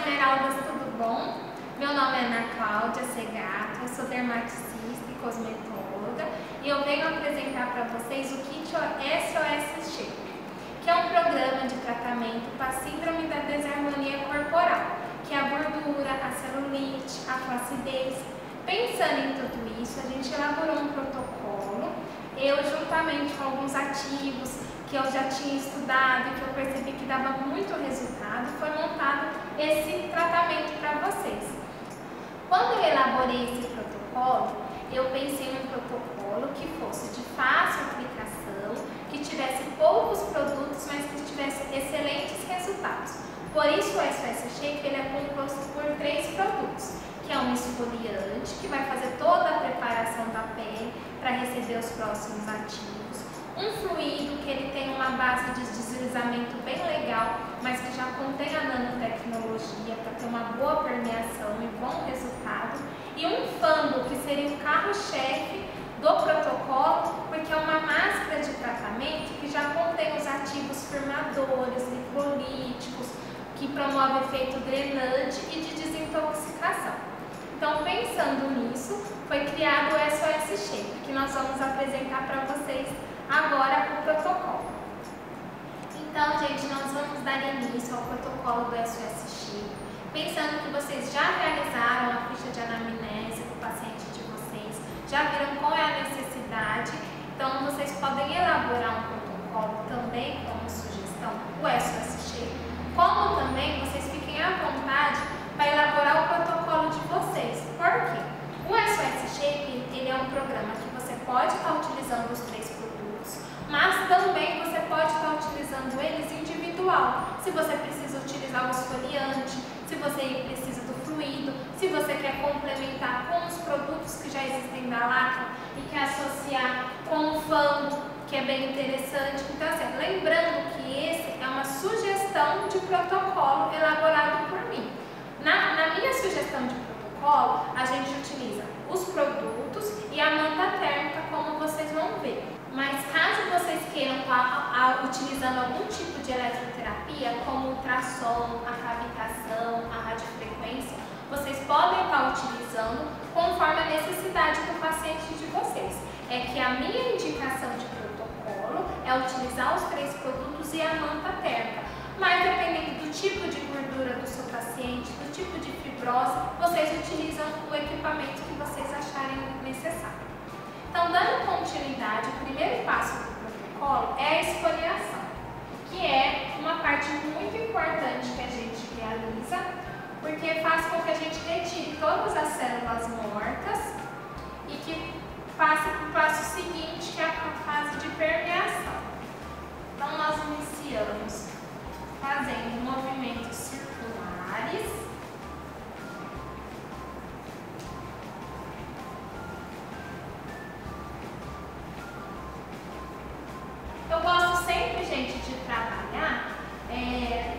Esmeraldas, tudo bom? Meu nome é Ana Cláudia Segato, eu sou dermatologista e cosmetóloga e eu venho apresentar para vocês o kit SOS Shape, que é um programa de tratamento para a síndrome da desarmonia corporal, que é a gordura, a celulite, a flacidez. Pensando em tudo isso, a gente elaborou um protocolo, eu juntamente com alguns ativos que eu já tinha estudado e que eu percebi que dava muito resultado, foi montado esse tratamento para vocês. Quando eu elaborei esse protocolo, eu pensei em um protocolo que fosse de fácil aplicação, que tivesse poucos produtos, mas que tivesse excelentes resultados. Por isso o SOS Shape ele é composto por 3 produtos, que é um esfoliante, que vai fazer toda a preparação da pele para receber os próximos ativos, um fluido que ele tem uma base de deslizamento bem legal, mas que já contém a nanotecnologia para ter uma boa permeação e bom resultado, e um fândulo que seria o carro-chefe do protocolo, porque é uma máscara de tratamento que já contém os ativos firmadores, lipolitíticos, que promove efeito drenante e de desintoxicação. Então, pensando nisso, foi criado o SOS Shape, que nós vamos apresentar para vocês agora o protocolo. Então, gente, nós vamos dar início ao protocolo do SOS Shape, pensando que vocês já realizaram a ficha de anamnese do paciente de vocês, já viram qual é a necessidade, então vocês podem elaborar um protocolo também como sugestão, o SOS Shape, como também vocês fiquem à vontade para elaborar o protocolo de vocês. Por quê? O SOS Shape ele é um programa que você pode estar utilizando os 3 produtos, mas também você pode estar utilizando eles individual. Se você precisa utilizar o esfoliante, se você precisa do fluido, se você quer complementar com os produtos que já existem da Lacra e quer associar com o fango, que é bem interessante. Então, assim, lembrando que esse é uma sugestão de protocolo elaborado por mim. Na minha sugestão de protocolo, a gente utiliza os produtos e a manta térmica, como vocês vão ver. Mas caso vocês queiram estar utilizando algum tipo de eletroterapia, como ultrassom, a cavitação, a radiofrequência, vocês podem estar utilizando conforme a necessidade do paciente de vocês. É que a minha indicação de protocolo é utilizar os 3 produtos e a manta térmica. Mas dependendo do tipo de gordura do seu paciente, do tipo de fibrose, vocês utilizam o equipamento que vocês acharem necessário. Então, dando continuidade, o primeiro passo do protocolo é a esfoliação, que é uma parte muito importante que a gente realiza, porque faz com que a gente retire todas as células mortas e que passe para o passo seguinte, que é a fase de permeação. Então, nós iniciamos fazendo movimentos circulares. Eu gosto sempre, gente, de trabalhar,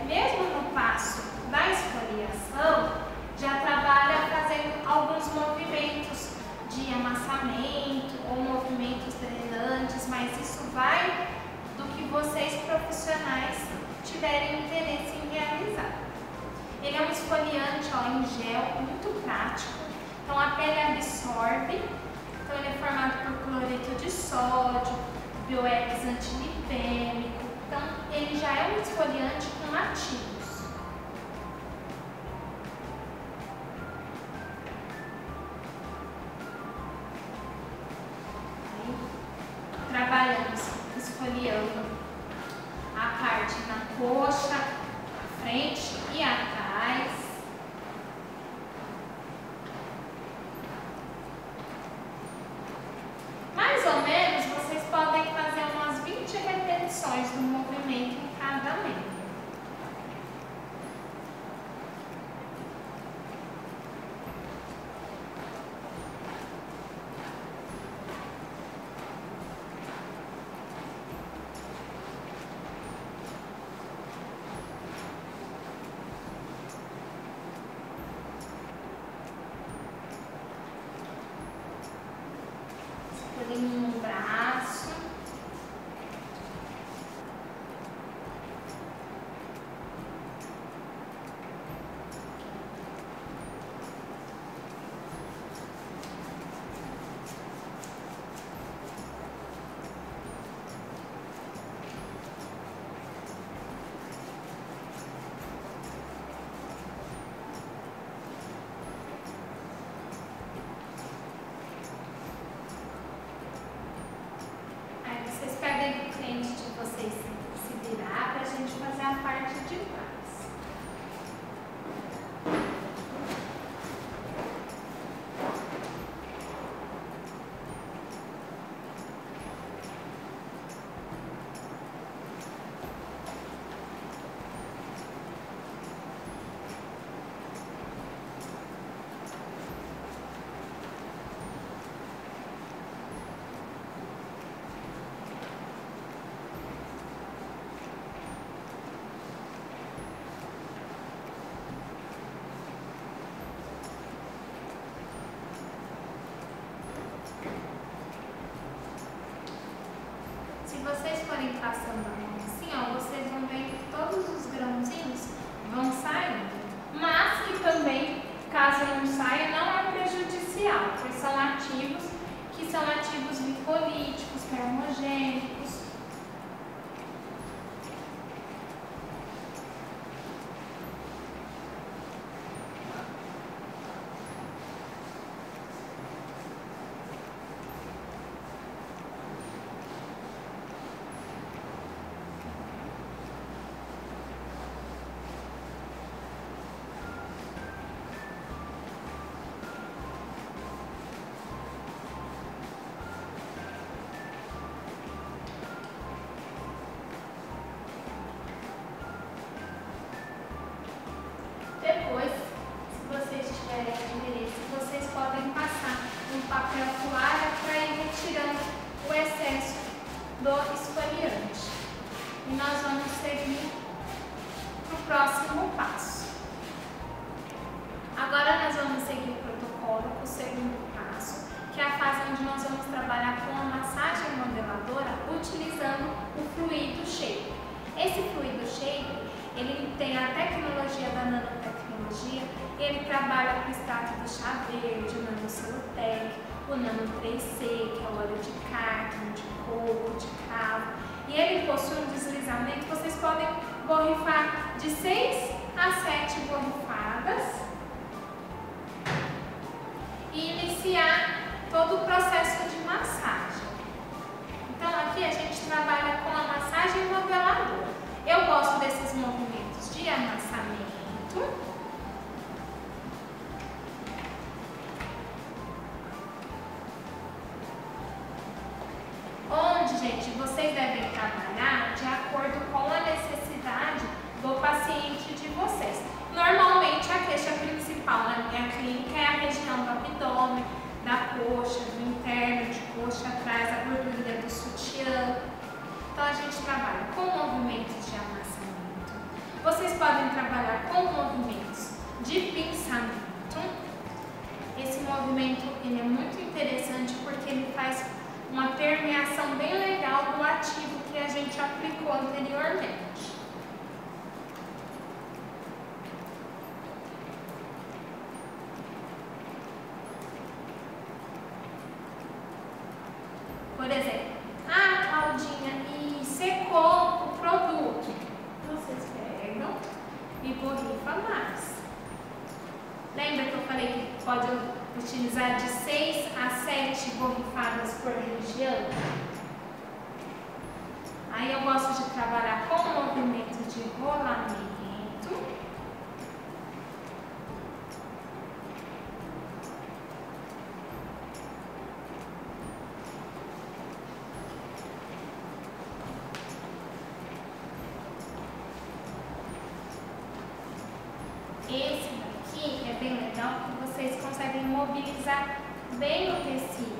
mesmo no passo da esfoliação, já trabalha fazendo alguns movimentos de amassamento ou movimentos drenantes, mas isso vai do que vocês profissionais tiverem interesse em realizar. Ele é um esfoliante em gel muito prático, então a pele absorve, então ele é formado por cloreto de sódio, bioex antilipêmico, então ele já é um esfoliante com ativos. Aí, trabalhamos esfoliando a parte na coxa, à frente e atrás. Mais ou menos, vocês podem fazer umas 20 repetições do movimento em cada membro. vocês forem passando a mão assim, ó, vocês vão ver que todos os grãozinhos vão saindo. Mas que também, caso não saia, não é prejudicial, porque são ativos que são ativos glicolíticos, termogênicos. Depois, se vocês tiverem interesse, vocês podem passar um papel toalha para ir retirando o excesso do esfoliante. E nós vamos seguir para o próximo passo. Agora nós vamos seguir o protocolo, o segundo passo, que é a fase onde nós vamos trabalhar com a massagem modeladora utilizando o fluido shape. Esse fluido shape, ele tem a tecnologia da nanotecnologia, ele trabalha com o extrato do chá verde, o nanocelotec, o nano 3C, que é o óleo de cártamo, de coco, de cravo, e ele possui um deslizamento. Vocês podem borrifar de 6 a 7 borrifadas e iniciar todo o processo de massagem. Então aqui a gente trabalha com a massagem modeladora. Eu gosto desses movimentos de amassamento. Onde, gente, vocês devem trabalhar de acordo com a necessidade do paciente de vocês. Normalmente a queixa principal na minha clínica é a região do abdômen, da coxa, do interno de coxa, atrás, a gordurinha do sutiã. Então a gente trabalha com movimentos de amassamento. Vocês podem trabalhar com movimentos de pinçamento. Esse movimento ele é muito interessante porque ele faz uma permeação bem legal do ativo que a gente aplicou anteriormente. Por exemplo, a Claudinha secou o produto. Vocês pegam e borrifam mais. Lembra que eu falei que pode utilizar de 6 a 7 borrifadas por região? Aí eu gosto de trabalhar com o movimento de rolamento. Esse daqui é bem legal porque vocês conseguem mobilizar bem o tecido.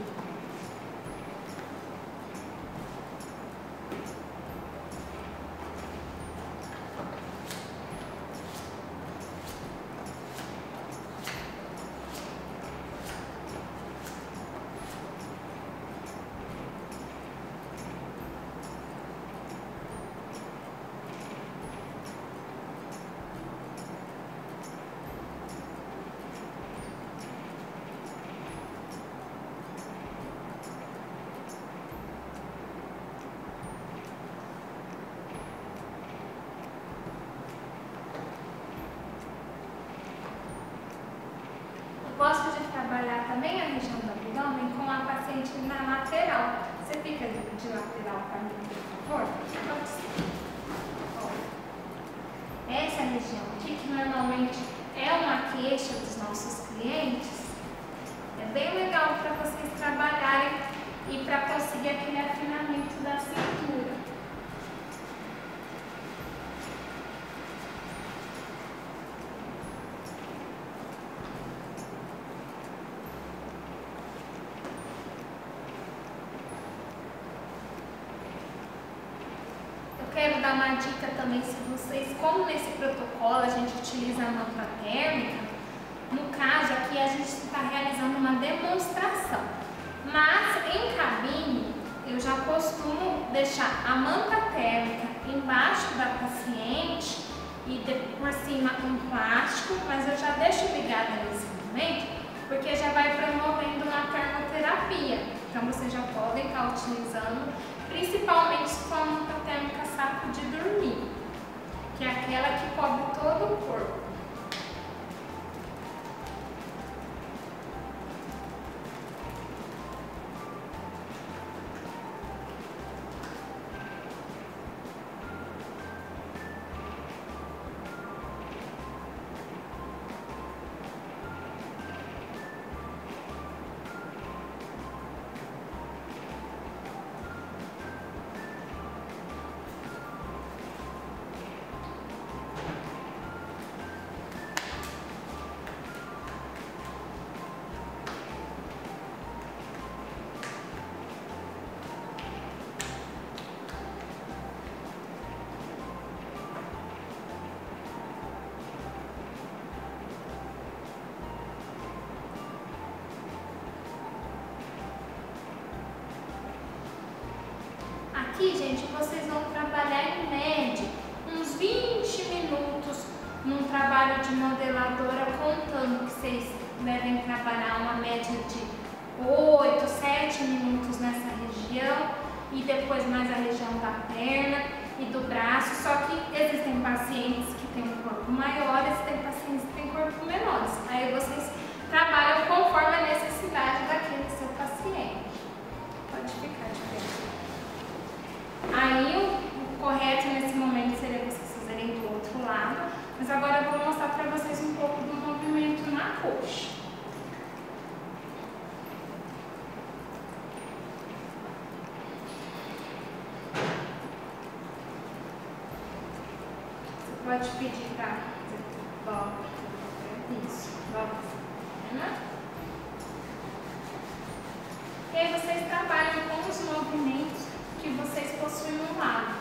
Gosto de trabalhar também a região do abdômen com a paciente na lateral. Você fica de lateral para mim, por favor? Essa região aqui, que normalmente é uma queixa dos nossos clientes, é bem legal para vocês trabalharem e para conseguir aquele afinamento da cintura. Quero dar uma dica também, se vocês, como nesse protocolo a gente utiliza a manta térmica, no caso aqui a gente está realizando uma demonstração, mas em cabine eu já costumo deixar a manta térmica embaixo da paciente e por cima um plástico, mas eu já deixo ligada nesse momento, porque já vai promovendo uma termoterapia. Então vocês já podem estar utilizando, principalmente se for a manta térmica saco de dormir, que é aquela que cobre todo o corpo. Aqui, gente, vocês vão trabalhar em média uns 20 minutos num trabalho de modeladora, contando que vocês devem trabalhar uma média de 8, 7 minutos nessa região e depois mais a região da perna e do braço. Só que existem pacientes que têm um corpo maior, existem pacientes que têm corpo menores. Aí vocês trabalham conforme a necessidade daquele seu paciente. Pode ficar de pé. Aí o correto nesse momento seria vocês fazerem do outro lado, mas agora eu vou mostrar para vocês um pouco do movimento na coxa. Você pode pedir para volta, isso, volta, né? E aí vocês trabalham com os movimentos que vocês possuem no lado.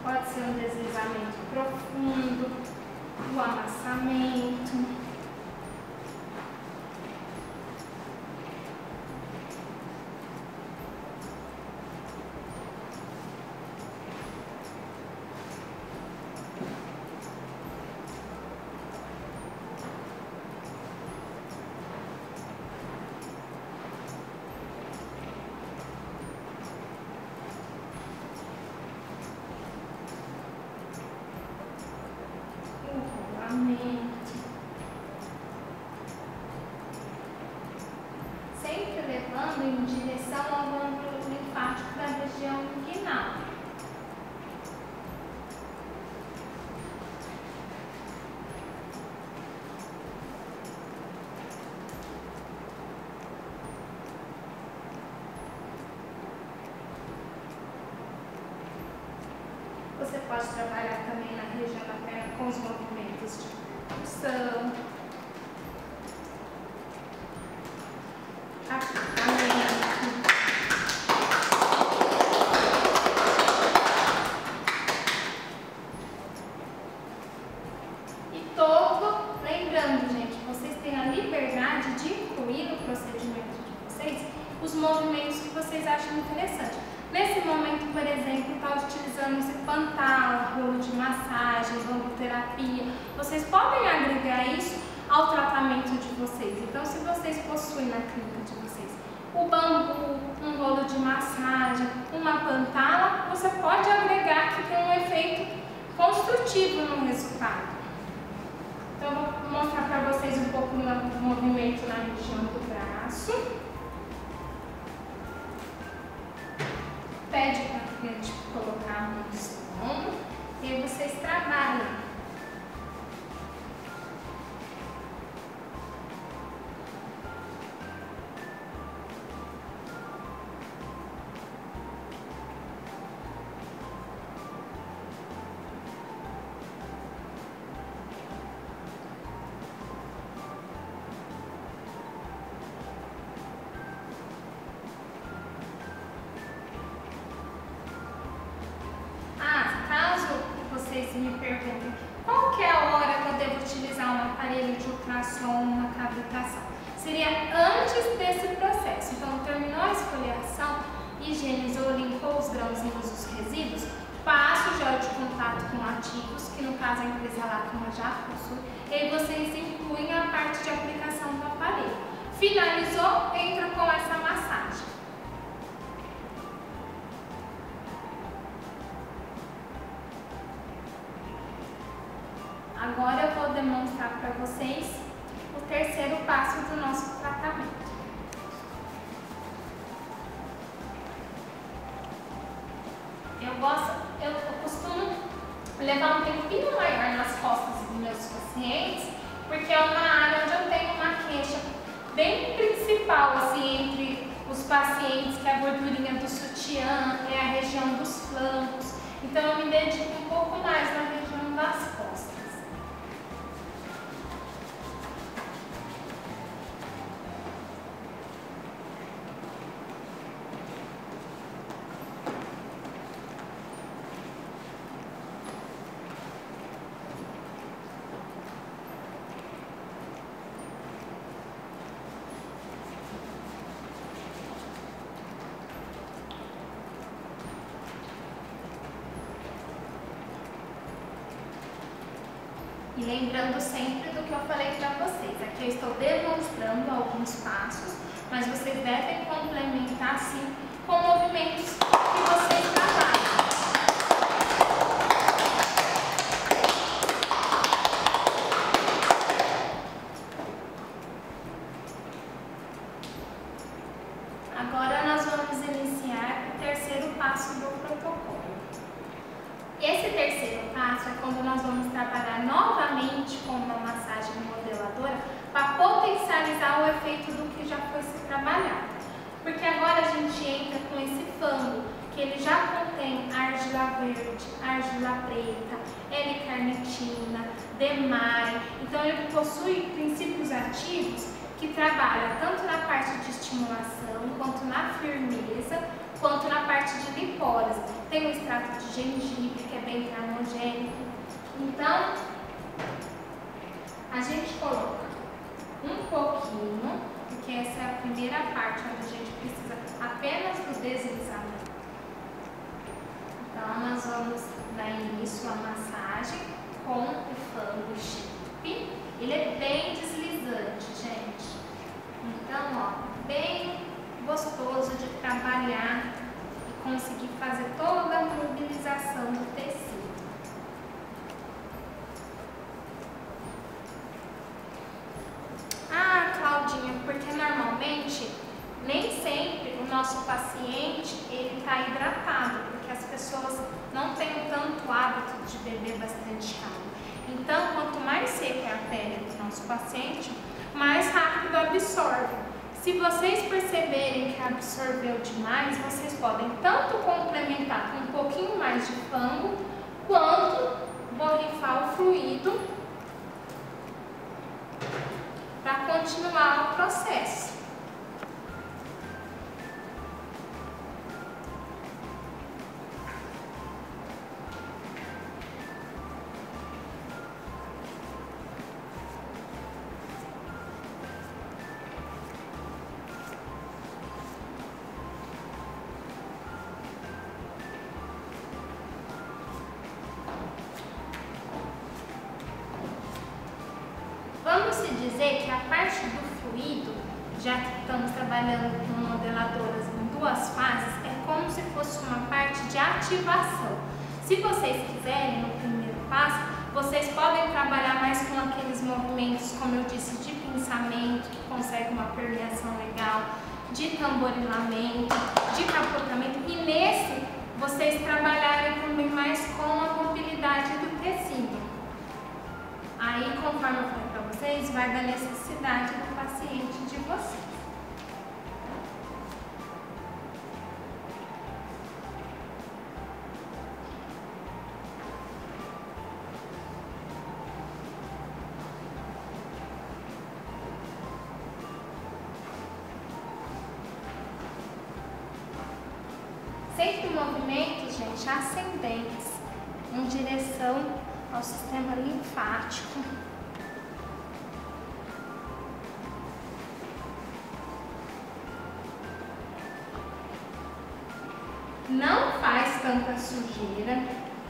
Pode ser um deslizamento profundo, o amassamento. Sempre levando em direção ao ângulo linfático da região inguinal. Você pode trabalhar também na região da perna com os movimentos de pulsão. Lembrando, gente, vocês têm a liberdade de incluir no procedimento de vocês os movimentos que vocês acham interessante. Nesse momento, por exemplo, está utilizando esse pantalo, rolo de massagem, bamboterapia. Vocês podem agregar isso ao tratamento de vocês. Então, se vocês possuem na clínica de vocês o bambu, um rolo de massagem, uma pantala, você pode agregar que tem um efeito construtivo no resultado. Então, eu vou mostrar para vocês um pouco do movimento na região do braço. Pede para a cliente colocar a mão no seu ombro e aí vocês trabalham. Vocês me perguntam qual que é a hora que eu devo utilizar seria antes desse processo. Então, terminou a esfoliação, higienizou, limpou os grãozinhos, os resíduos, passa o gel de contato com ativos, que no caso a empresa Lacma já possui, e aí vocês incluem a parte de aplicação do aparelho. Finalizou, entra com essa massagem. Agora eu vou demonstrar para vocês o terceiro passo do nosso tratamento. Eu costumo levar um tempinho maior nas costas dos meus pacientes, porque é uma área onde eu tenho uma queixa bem principal, assim, entre os pacientes, que é a gordurinha do sutiã, é a região dos flancos. Então eu me dedico um pouco mais na região das costas. E lembrando sempre do que eu falei para vocês, aqui eu estou demonstrando alguns passos, mas vocês devem complementar sim com movimentos que vocês trabalham. Agora nós vamos iniciar o terceiro passo do protocolo. Esse terceiro passo é quando nós vamos trabalhar novamente com uma massagem modeladora para potencializar o efeito do que já foi se trabalhado. Porque agora a gente entra com esse fango, que ele já contém argila verde, argila preta, L-carnitina, DMAI. Então ele possui princípios ativos que trabalham tanto na parte de estimulação, quanto na firmeza, quanto na parte de lipólise. Tem o extrato de gengibre, que é bem termogênico. Então, a gente coloca um pouquinho, porque essa é a primeira parte onde a gente precisa apenas do deslizamento. Então, nós vamos dar início à massagem com o fango chip. Ele é bem deslizante, gente. Então, ó, bem gostoso de trabalhar e conseguir fazer toda a mobilização do tecido. Ah, Claudinha, porque normalmente nem sempre o nosso paciente ele está hidratado, porque as pessoas não têm tanto hábito de beber bastante água. Então, quanto mais seca é a pele do nosso paciente, mais rápido absorve. Se vocês perceberem que absorveu demais, vocês podem tanto complementar com um pouquinho mais de fango, quanto borrifar o fluido para continuar o processo. Vamos se dizer que a parte do fluido, já que estamos trabalhando com modeladoras em duas fases, é como se fosse uma parte de ativação. Se vocês quiserem, no primeiro passo, vocês podem trabalhar mais com aqueles movimentos, como eu disse, de pinçamento, que consegue uma permeação legal, de tamborilamento, de capotamento, e nesse vocês trabalharem também mais com a mobilidade do tecido. Aí, conforme eu falei para vocês, vai da necessidade do paciente de vocês. Sempre movimentos, gente, ascendentes, em direção ao sistema linfático. não faz tanta sujeira,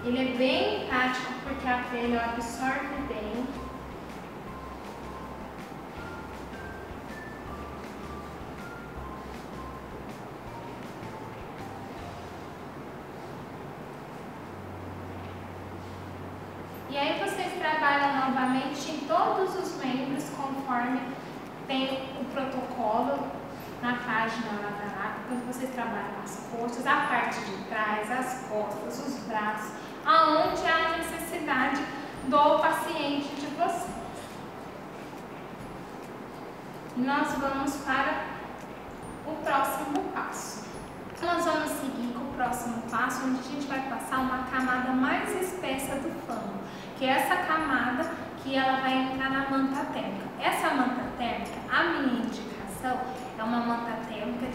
ele é bem prático porque a pele absorve bem. E aí vocês trabalham novamente em todos os membros conforme tem o protocolo na página lá da APA, quando vocês trabalham as coxas, a parte de trás, as costas, os braços, aonde há necessidade do paciente de vocês. E nós vamos para o próximo passo. Nós vamos seguir com o próximo passo, onde a gente vai passar uma camada mais espessa do flango, que é essa camada que ela vai entrar na manta térmica. Essa manta térmica, a minha indicação, é uma manta térmica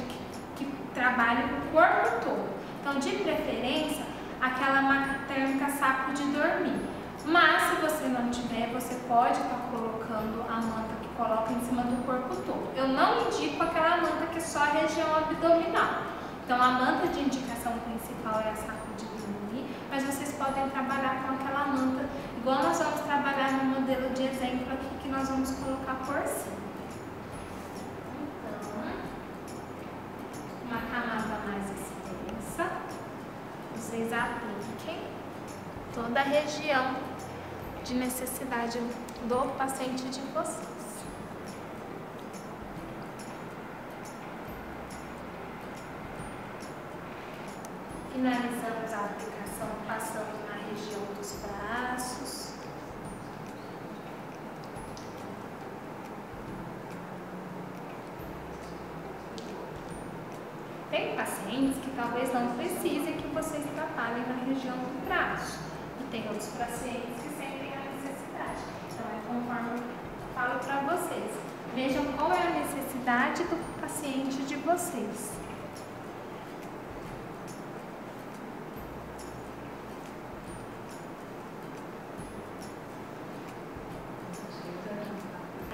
que trabalha o corpo todo. Então, de preferência, aquela manta térmica saco de dormir. Mas, se você não tiver, você pode estar colocando a manta que coloca em cima do corpo todo. Eu não indico aquela manta que é só a região abdominal. Então, a manta de indicação principal é a saco de dormir, mas vocês podem trabalhar com aquela manta, igual nós vamos trabalhar no modelo de exemplo aqui, que nós vamos colocar por cima. Então, uma camada mais extensa, vocês apliquem toda a região de necessidade do paciente de vocês. Finalizamos a aplicação passando na região dos braços. Tem pacientes que talvez não precisem que vocês trabalhem na região do braço. E tem outros pacientes que sentem a necessidade. Então é conforme eu falo para vocês. Vejam qual é a necessidade do paciente de vocês.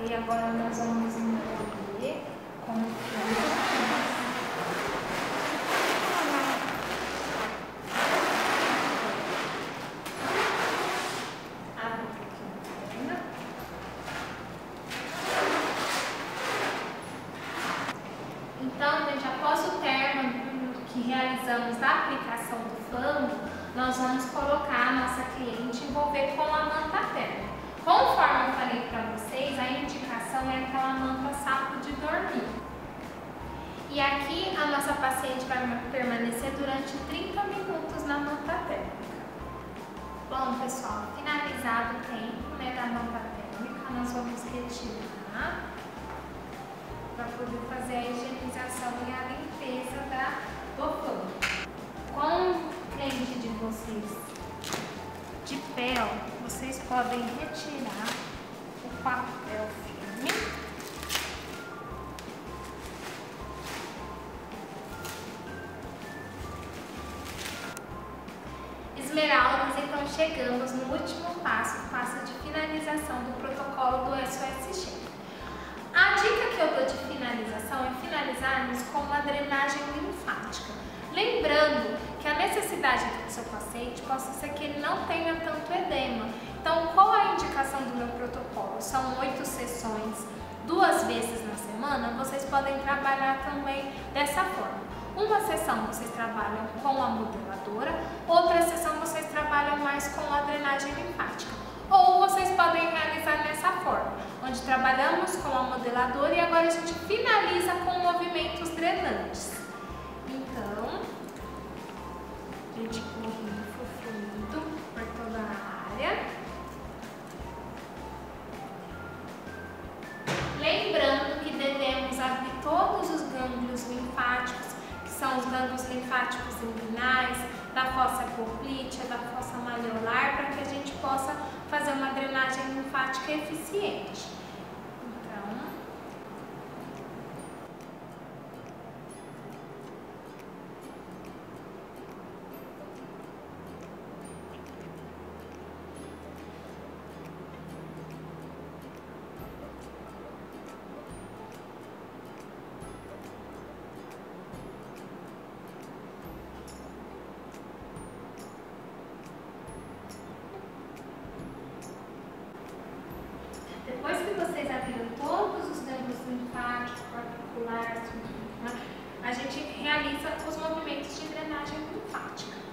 E agora nós vamos envolver com o abre um pouquinho a perna. Então, gente, após o término que realizamos da aplicação do flango, nós vamos colocar a nossa cliente e envolver com a manta térmica. Conforme eu falei para vocês, a indicação é aquela manta saco de dormir. E aqui a nossa paciente vai permanecer durante 30 minutos na manta térmica. Bom, pessoal, finalizado o tempo, da manta térmica, nós vamos retirar para poder fazer a higienização e a limpeza do flango. Com o cliente de vocês de pé, vocês podem retirar o papel filme. Esmeraldas, então chegamos no último passo, o passo de finalização do protocolo do SOS Shape. A dica que eu dou de finalização é finalizarmos com uma drenagem linfática. Lembrando que a necessidade do seu paciente possa ser que ele não tenha tanto edema. Então, qual a indicação do meu protocolo? São 8 sessões, 2 vezes na semana. Vocês podem trabalhar também dessa forma. Uma sessão vocês trabalham com a modeladora, outra sessão vocês trabalham mais com a drenagem linfática. Ou vocês podem realizar dessa forma, onde trabalhamos com a modeladora e agora a gente finaliza com movimentos drenantes. Então, a gente correndo fluido por toda a área. Lembrando que devemos abrir todos os gânglios linfáticos, que são os gânglios linfáticos inguinais, da fossa poplítea, da fossa malleolar, para que a gente possa fazer uma drenagem linfática eficiente. Depois que vocês abriram todos os nervos linfáticos, articulares, a gente realiza os movimentos de drenagem linfática.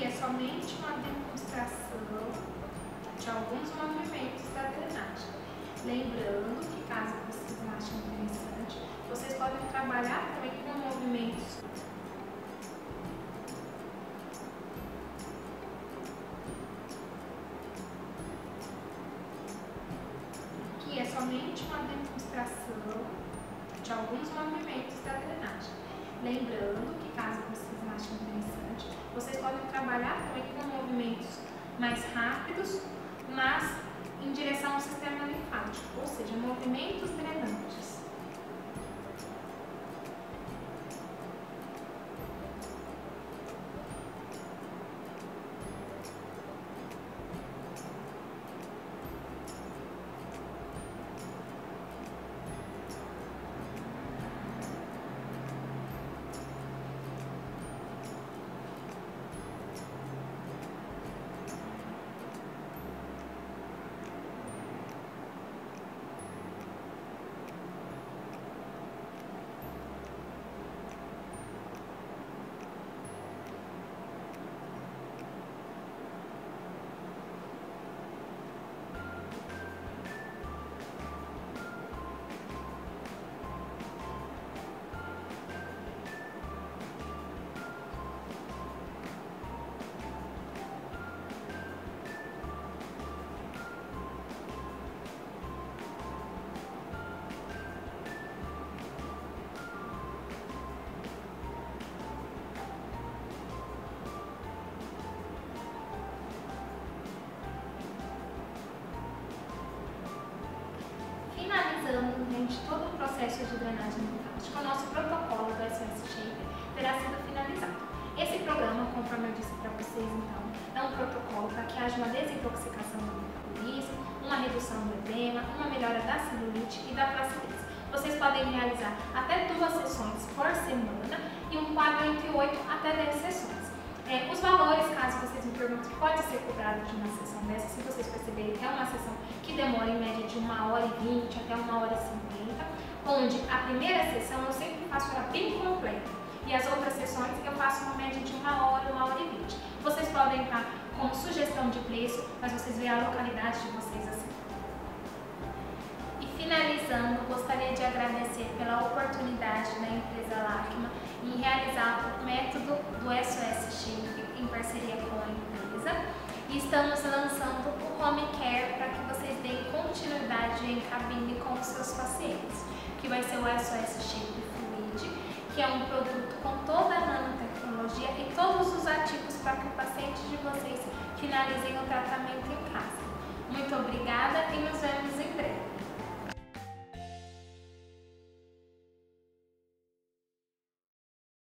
É somente uma demonstração de alguns movimentos da drenagem. Lembrando que, caso vocês achem interessante, vocês podem trabalhar também com movimentos que é somente uma demonstração de alguns movimentos da drenagem. Lembrando que, caso vocês achem interessante, vocês podem trabalhar também com movimentos mais rápidos, mas em direção ao sistema linfático, ou seja, movimentos drenantes. Finalizando, durante todo o processo de drenagem linfática, o nosso protocolo do SOS Shape terá sido finalizado. Esse programa, conforme eu disse para vocês, então, é um protocolo para que haja uma desintoxicação do metabolismo, uma redução do edema, uma melhora da celulite e da flacidez. Vocês podem realizar até 2 sessões por semana e um quadro entre 8 até 10 sessões. Os valores, caso vocês me perguntem, pode ser cobrado de uma sessão dessa, se vocês perceberem que é uma sessão que demora em média de 1h20 até 1h50, onde a primeira sessão eu sempre faço ela bem completa e as outras sessões eu faço uma média de 1 hora, 1h20. Vocês podem estar com sugestão de preço, mas vocês veem a localidade de vocês assim. E finalizando, gostaria de agradecer pela oportunidade da empresa Lacma em realizar o método do SOS Shape em parceria com a empresa. E estamos lançando o Home Care para que vocês deem continuidade em cabine com os seus pacientes, que vai ser o SOS Shape Fluid, que é um produto com toda a nanotecnologia e todos os ativos para que o paciente de vocês finalizem o tratamento em casa. Muito obrigada e nos vemos em breve.